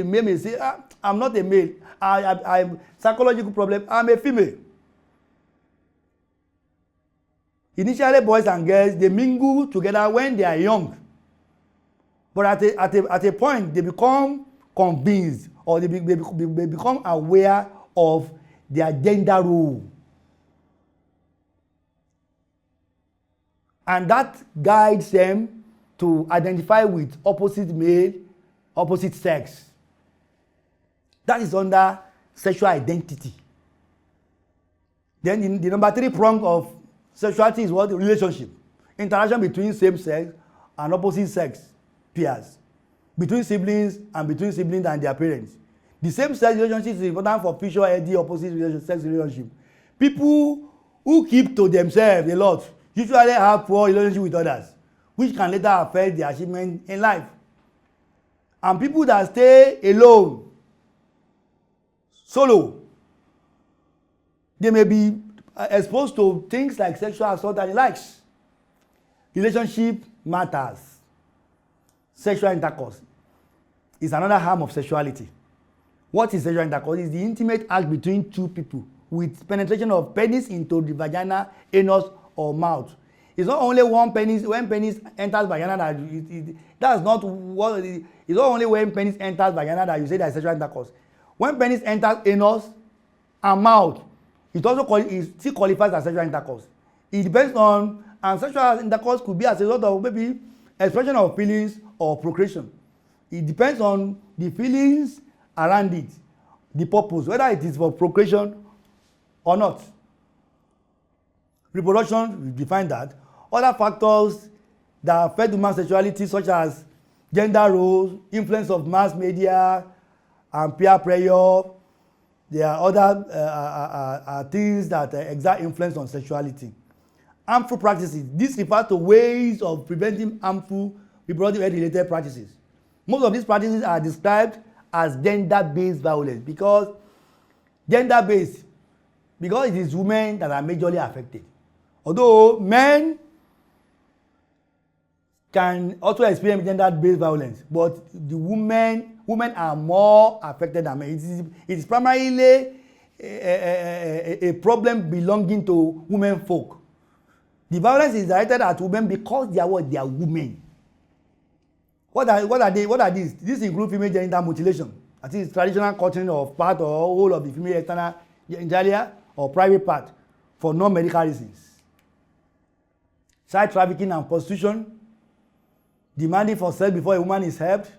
male may say, I'm not a male. I'm psychological problem. I'm a female. Initially, boys and girls, they mingle together when they are young. But at a point, they become convinced or they become aware of their gender role. And that guides them to identify with opposite male, opposite sex. That is under sexual identity. Then the number 3 prong of sexuality is what? Relationship. Interaction between same sex and opposite sex pairs. Between siblings and between siblings and their parents. The same sex relationship is important for future healthy opposite sex relationship. People who keep to themselves a lot usually have poor relationship with others, which can later affect their achievement in life. And people that stay alone, solo, they may be exposed to things like sexual assault and the likes. Relationship matters. Sexual intercourse is another harm of sexuality. What is sexual intercourse? It's the intimate act between two people with penetration of penis into the vagina, anus, or mouth. It's not only one penis. When penis enters vagina, that's not what it is. It's not only when penis enters vagina that you say that is sexual intercourse. When penis enters anus and mouth, it still qualifies as sexual intercourse. It depends on, and sexual intercourse could be as a result of maybe expression of feelings or procreation. It depends on the feelings around it, the purpose, whether it is for procreation or not. Reproduction, we define that. Other factors that affect human sexuality, such as gender roles, influence of mass media, and peer pressure. There are other things that exert influence on sexuality. Harmful practices. This refers to ways of preventing harmful reproductive health-related practices. Most of these practices are described as gender-based violence because it is women that are majorly affected. Although men can also experience gender-based violence, but the women are more affected than men. It is primarily a problem belonging to women folk. The violence is directed at women because they are what? They are women. What are these? These include female genital mutilation. That is traditional cutting of part or whole of the female external genitalia or private part for non-medical reasons. Child trafficking and prostitution. Demanding for sex before a woman is helped.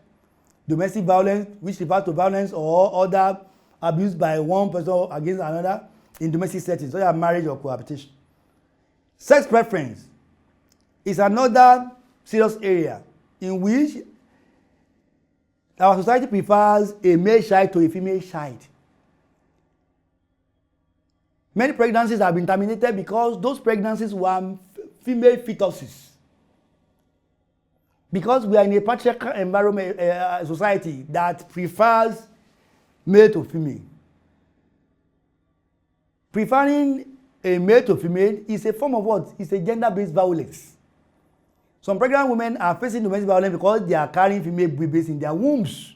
Domestic violence, which refers to violence or other abuse by one person against another in domestic settings, such as marriage or cohabitation. Sex preference is another serious area in which our society prefers a male child to a female child. Many pregnancies have been terminated because those pregnancies were female fetuses. Because we are in a patriarchal environment, society that prefers male to female. Preferring a male to female is a form of what? It's a gender-based violence. Some pregnant women are facing domestic violence because they are carrying female babies in their wombs.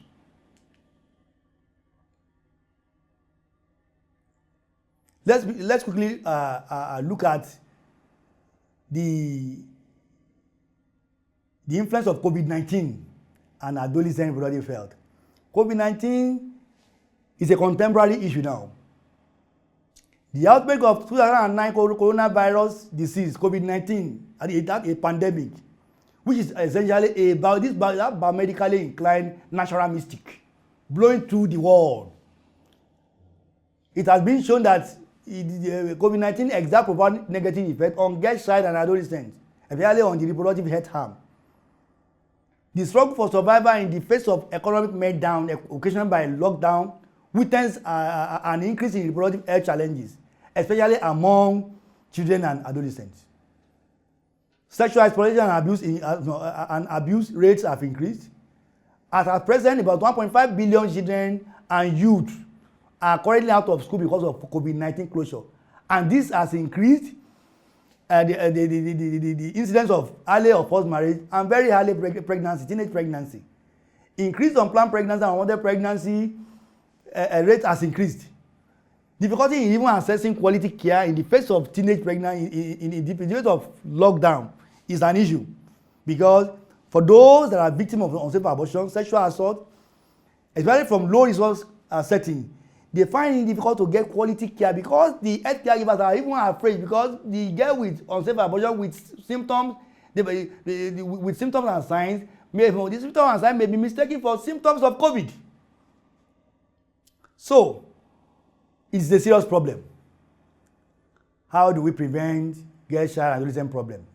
Let's quickly look at the influence of COVID-19 and adolescent reproductive health. COVID-19 is a contemporary issue now. The outbreak of 2009 coronavirus disease, COVID-19, a pandemic, which is essentially biomedically inclined natural mystic, blowing through the world. It has been shown that COVID-19 exerts profound negative effect on girls, child, and adolescents, especially on the reproductive health harm. The struggle for survival in the face of economic meltdown occasioned by lockdown witness an increase in reproductive health challenges, especially among children and adolescents. Sexual exploitation and abuse rates have increased. At present, about 1.5 billion children and youth are currently out of school because of COVID-19 closure. And this has increased the incidence of early or forced marriage and very early pregnancy, teenage pregnancy. Increased unplanned pregnancy and unwanted pregnancy rate has increased. Difficulty in even accessing quality care in the face of teenage pregnancy in the face of lockdown is an issue, because for those that are victims of unsafe abortion, sexual assault, especially from low resource settings, they find it difficult to get quality care because the health caregivers are even afraid because the girl with unsafe abortion with symptoms, with symptoms and signs, the symptoms and signs may be mistaken for symptoms of COVID. So, it's a serious problem. How do we prevent girl, child, and adolescent problem?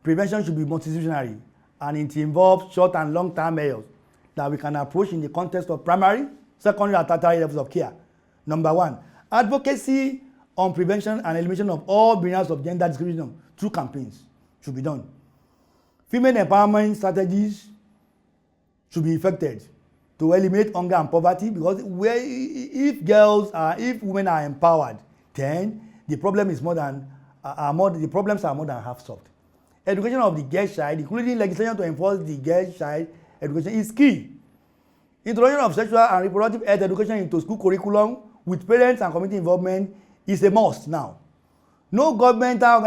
Prevention should be multidisciplinary, and it involves short and long-term measures that we can approach in the context of primary, secondary, and tertiary levels of care. Number one, advocacy on prevention and elimination of all barriers of gender discrimination through campaigns should be done. Female empowerment strategies should be effected to eliminate hunger and poverty because if women are empowered, then the problem is the problems are more than half solved. Education of the girl child, including legislation to enforce the girl child education, is key. Introduction of sexual and reproductive health education into school curriculum with parents and community involvement is a must now. Non-governmental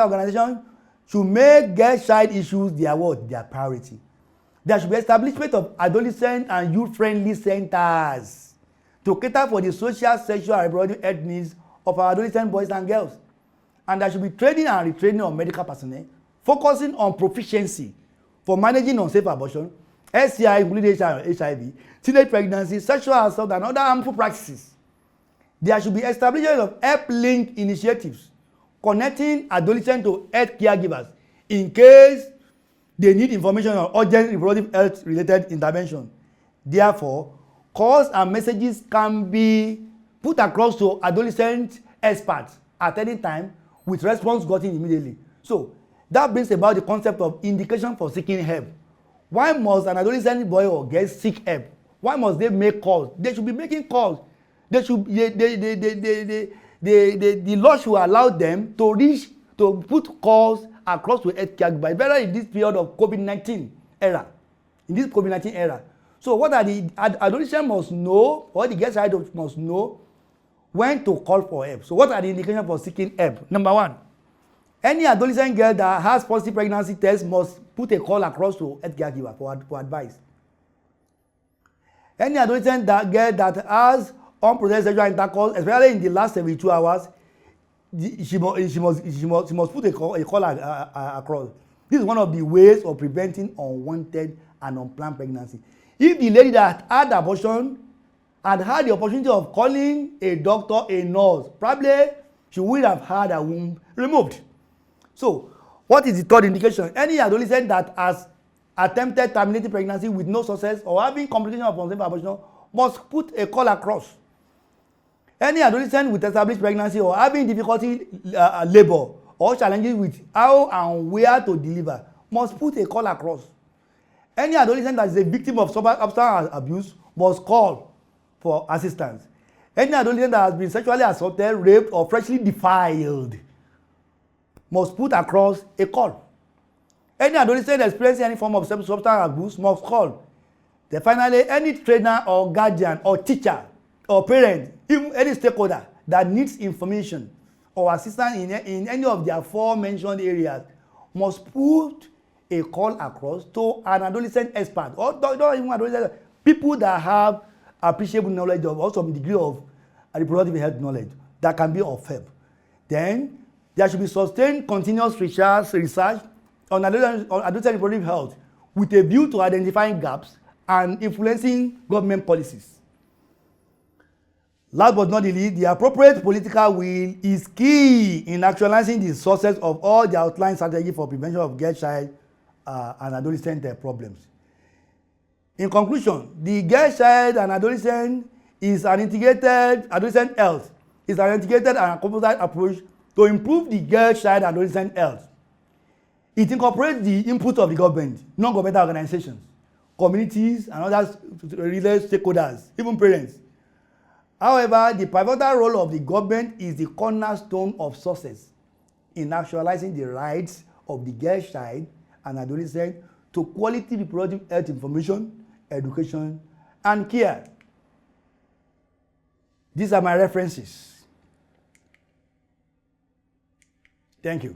organization should make girl child issues their priority. There should be establishment of adolescent and youth-friendly centers to cater for the social, sexual, and reproductive health needs of our adolescent boys and girls. And there should be training and retraining of medical personnel, focusing on proficiency for managing unsafe abortion, STI, including HIV, teenage pregnancy, sexual assault, and other harmful practices. There should be establishment of help-link initiatives connecting adolescents to health caregivers in case they need information on urgent reproductive health-related intervention. Therefore, calls and messages can be put across to adolescent experts at any time with response gotten immediately. So, that brings about the concept of indication for seeking help. Why must an adolescent boy or girl seek help? Why must they make calls? They should be making calls. The law should allow them to put calls across to health caregivers, better in this period of COVID-19 era. In this COVID-19 era. So what are the adolescents must know, or the girl child must know when to call for help. So what are the indications for seeking help? Number one, any adolescent girl that has positive pregnancy test must put a call across to health caregiver for advice. Any adolescent girl that has unprotected sexual intercourse, especially in the last 72 hours, she must put a call across. This is one of the ways of preventing unwanted and unplanned pregnancy. If the lady that had abortion had had the opportunity of calling a doctor, a nurse, probably she would have had her womb removed. So, what is the third indication? Any adolescent that has attempted terminating pregnancy with no success or having complications of unsafe abortion must put a call across. Any adolescent with established pregnancy or having difficulty labor or challenges with how and where to deliver must put a call across. Any adolescent that is a victim of substance abuse must call for assistance. Any adolescent that has been sexually assaulted, raped, or freshly defiled must put across a call. Any adolescent experiencing any form of substance abuse must call. Then finally, any trainer or guardian or teacher or parent, even any stakeholder that needs information or assistance in any of their aforementioned areas must put a call across to an adolescent expert or not even adolescent, people that have appreciable knowledge of or some degree of reproductive health knowledge that can be of help. Then there should be sustained continuous research on adolescent reproductive health with a view to identifying gaps and influencing government policies. Last but not least, the appropriate political will is key in actualizing the success of all the outlined strategy for prevention of girl child and adolescent problems. In conclusion, the girl child and adolescent is an integrated adolescent health is an integrated and composite approach to improve the girl child and adolescent health. It incorporates the input of the government, non-governmental organizations, communities, and other related stakeholders, even parents. However, the pivotal role of the government is the cornerstone of success in actualizing the rights of the girl child and adolescent to quality reproductive health information, education, and care. These are my references. Thank you.